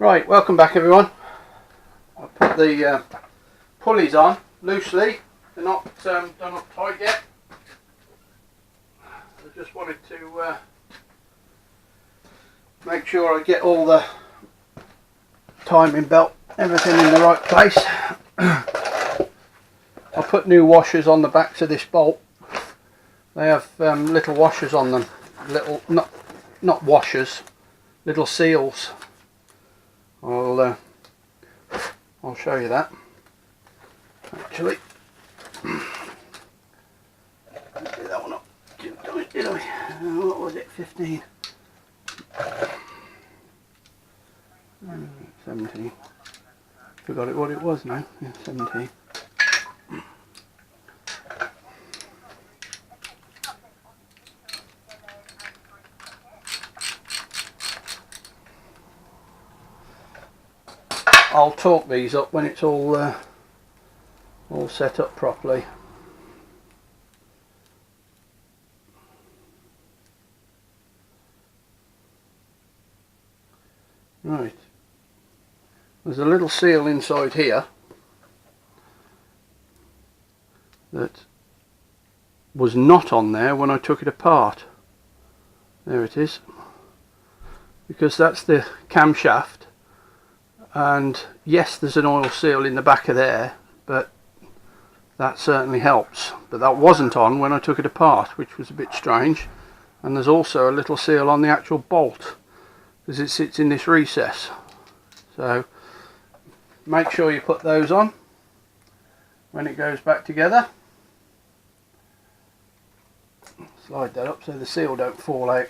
Right, welcome back everyone. I put the pulleys on loosely. They're not done up tight yet. I just wanted to make sure I get all the timing belt, everything in the right place. I put new washers on the backs of this bolt. They have little washers on them, little not washers, little seals. I'll show you that. Actually, let's do that one up. What was it? 15, 17. Forgot it what it was now. Yeah, 17. I'll torque these up when it's all set up properly. Right, there's a little seal inside here that was not on there when I took it apart. There it is, because that's the camshaft. And yes, there's an oil seal in the back of there, but that certainly helps. But that wasn't on when I took it apart, which was a bit strange. And there's also a little seal on the actual bolt, because it sits in this recess. So make sure you put those on when it goes back together. Slide that up so the seal don't fall out.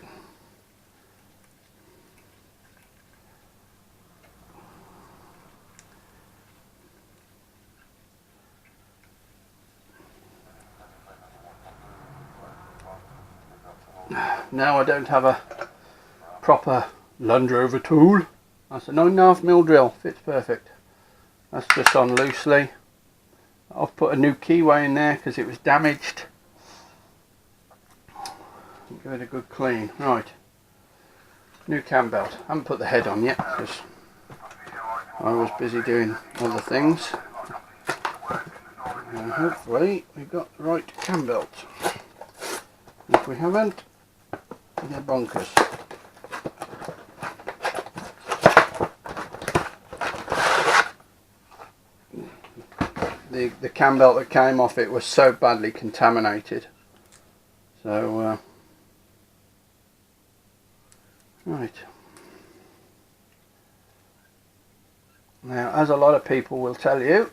Now I don't have a proper LandRover tool. That's a 9.5mm drill, fits perfect. That's just on loosely. I've put a new keyway in there because it was damaged. Give it a good clean. Right, new cam belt. I haven't put the head on yet because I was busy doing other things. And hopefully we've got the right cam belt. If we haven't, they're bonkers. The cam belt that came off it was so badly contaminated. So right. Now, as a lot of people will tell you,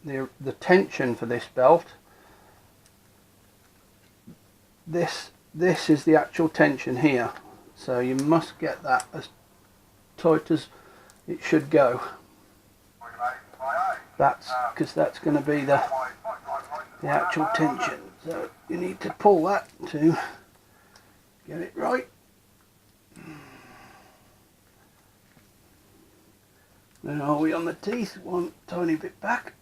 the tension for this belt, this is the actual tension here, so you must get that as tight as it should go. That's because that's going to be the actual tension, so you need to pull that to get it right. Then are we on the teeth? One tiny bit back.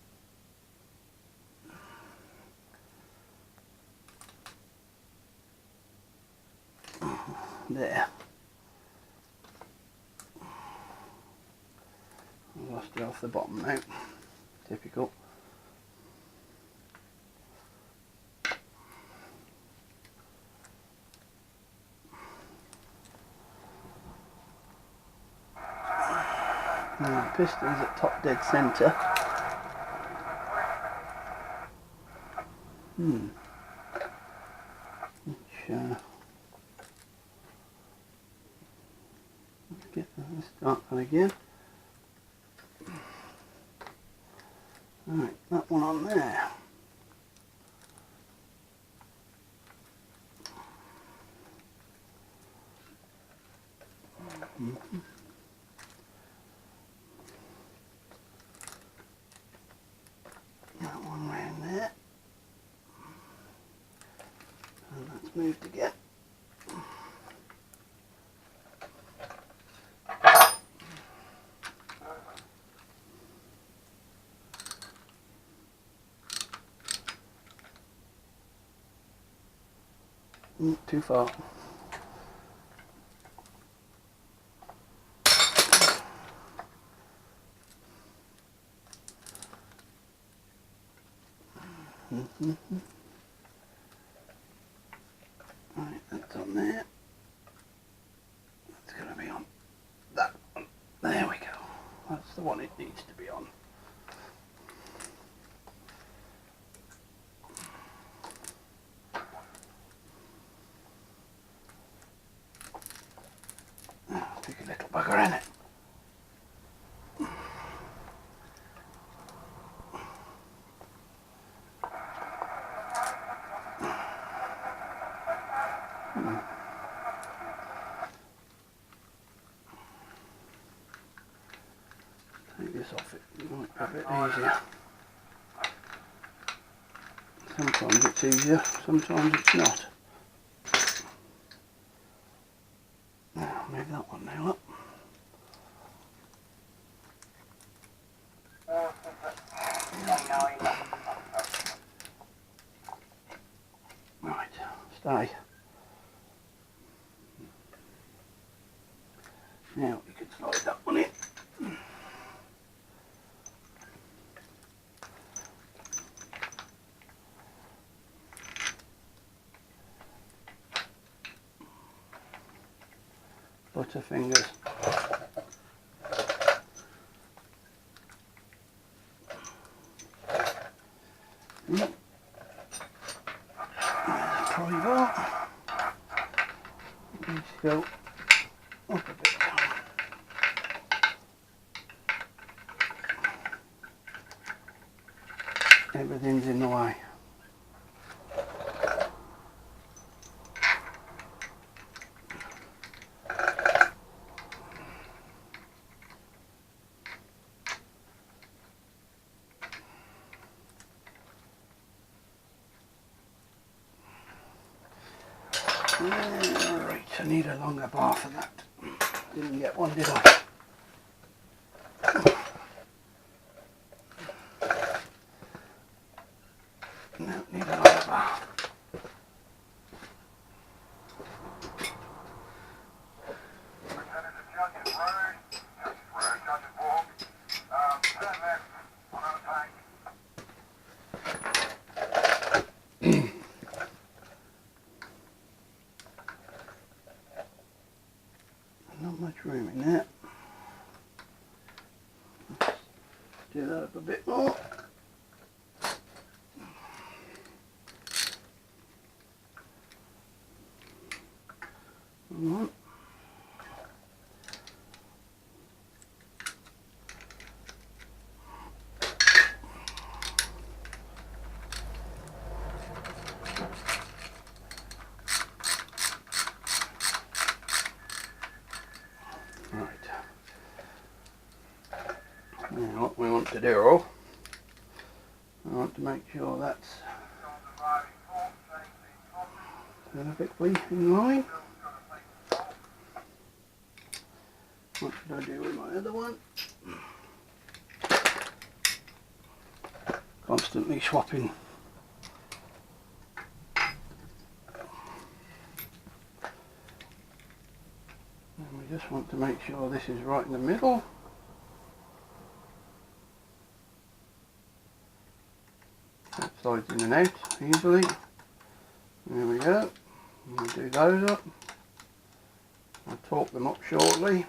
There. I lost it off the bottom now. Typical. Now the piston's at top dead centre. Let's start that again. Right, that one on there. That one round there. And that's moved again. Too far. Right, that's on there. That's going to be on that one. There we go. That's the one it needs to be on. Big little bugger, isn't it? Take this off, it might be a bit easier. Sometimes it's easier, sometimes it's not. Now, move that one now up. Right, stay. Now you can slide that one in. Butterfingers. There's a pry bar. It needs to go up a bit. Everything's in the way. Right, I need a longer bar for that. Didn't get one, did I? No, need a longer bar. Not much room in there. Do that up a bit more. Right. Now what we want to do, I want to make sure that's perfectly in line. What should I do with my other one? Constantly swapping. And we just want to make sure this is right in the middle. That slides in and out easily. There we go. We'll do those up. I'll torque them up shortly.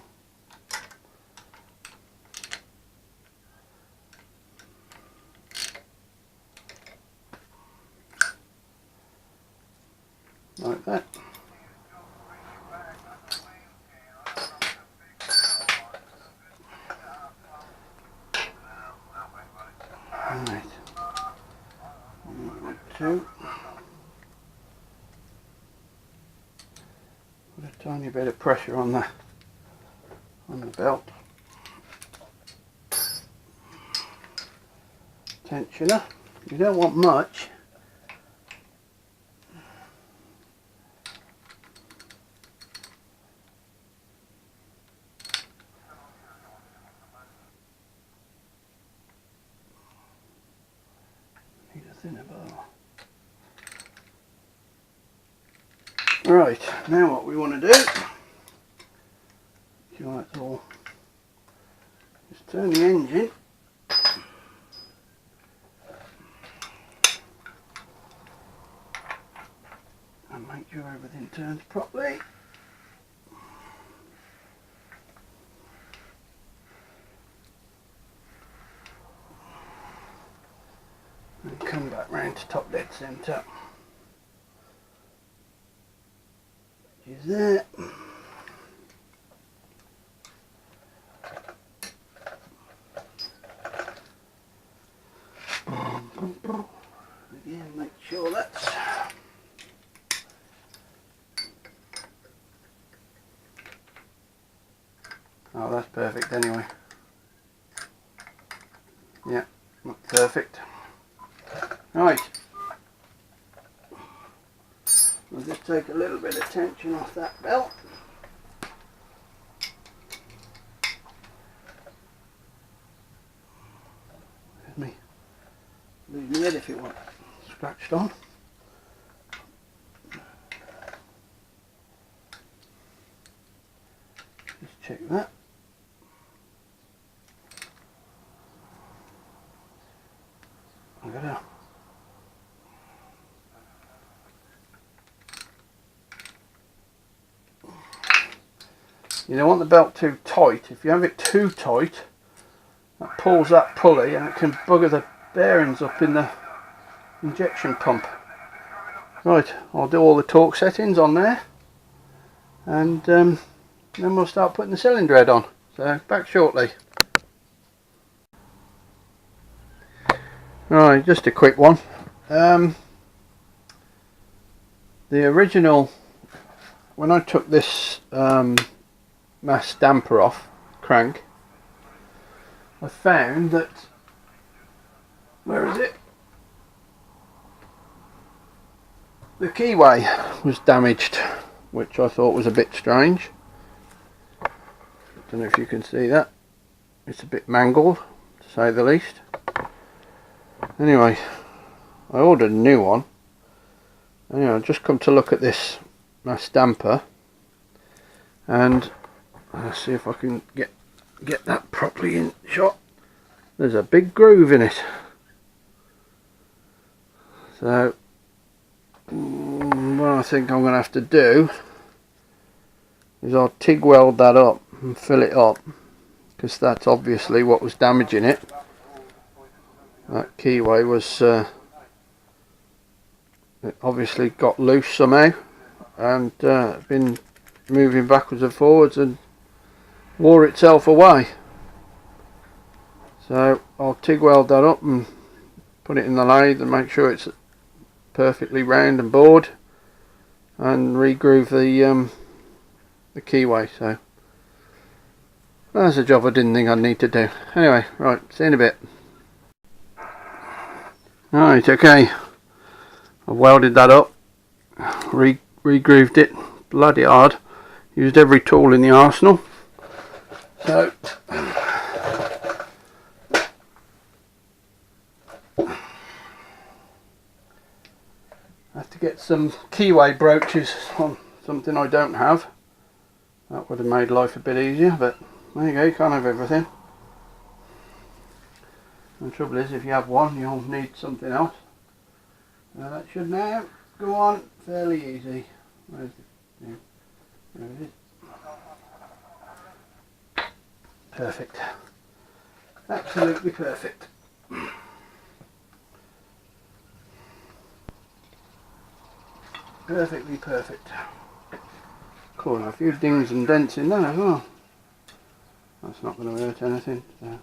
Like that. Right. Two. Put a tiny bit of pressure on the belt. Tensioner. You don't want much. Need a thinner bar. Right, now what we want to do, sure that's all, just turn the engine and make sure everything turns properly. And come back round to top dead centre. Which is there. Again, make sure that's that's perfect anyway. Yeah, that's perfect. Right. I'll just take a little bit of tension off that belt. There's me. Leave me head if it wants scratched on. Just check that. I'm gonna. You don't want the belt too tight. If you have it too tight, that pulls that pulley and it can bugger the bearings up in the injection pump. Right, I'll do all the torque settings on there, and then we'll start putting the cylinder head on. So back shortly. Right, just a quick one. The original, when I took this mass damper off crank, I found that, where is it? The keyway was damaged, which I thought was a bit strange. Don't know if you can see that. It's a bit mangled, to say the least. Anyway, I ordered a new one. Anyway, I've just come to look at this mass damper, and let's see if I can get that properly in shot. There's a big groove in it. So what I think I'm going to have to do is I'll TIG weld that up and fill it up, because that's obviously what was damaging it. That keyway was it obviously got loose somehow, and been moving backwards and forwards and wore itself away. So I'll TIG weld that up and put it in the lathe and make sure it's perfectly round and bored, and re-groove the keyway. So that's a job I didn't think I'd need to do. Anyway, right, see you in a bit. Right, okay, I welded that up, re-grooved it bloody hard, used every tool in the arsenal. So I have to get some keyway brooches on something I don't have. That would have made life a bit easier, but there you go, you can't have everything. And the trouble is, if you have one, you'll need something else. Now that should now go on fairly easy. Where's it? There it is. Perfect. Absolutely perfect. Perfectly perfect. Cool, a few dings and dents in there as well. That's not going to hurt anything. So.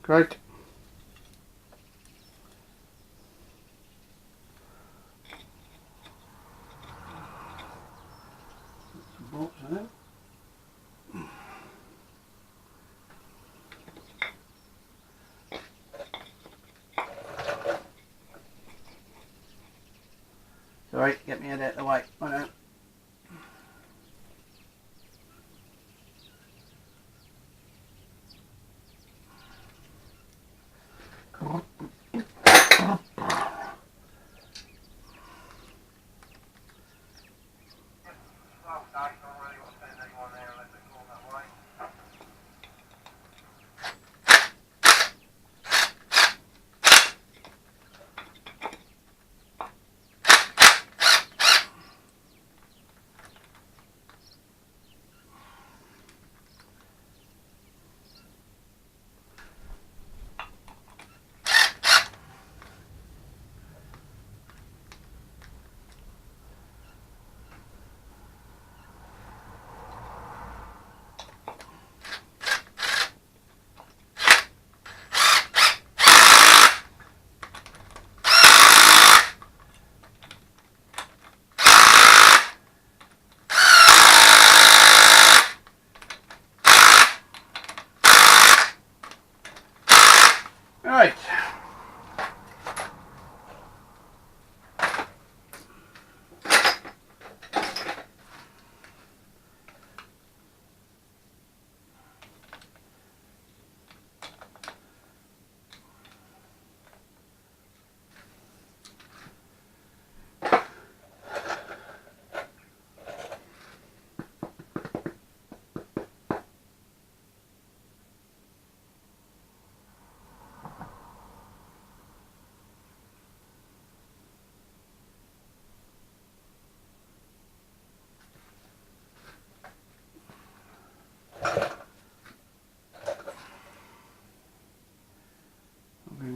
Great. Some bolts in it. Sorry, get me head out of the way. I know.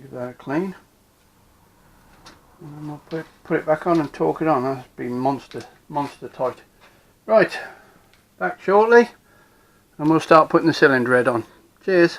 Give that a clean. And then we'll put it back on and torque it on. That's been monster tight. Right, back shortly and we'll start putting the cylinder head on. Cheers.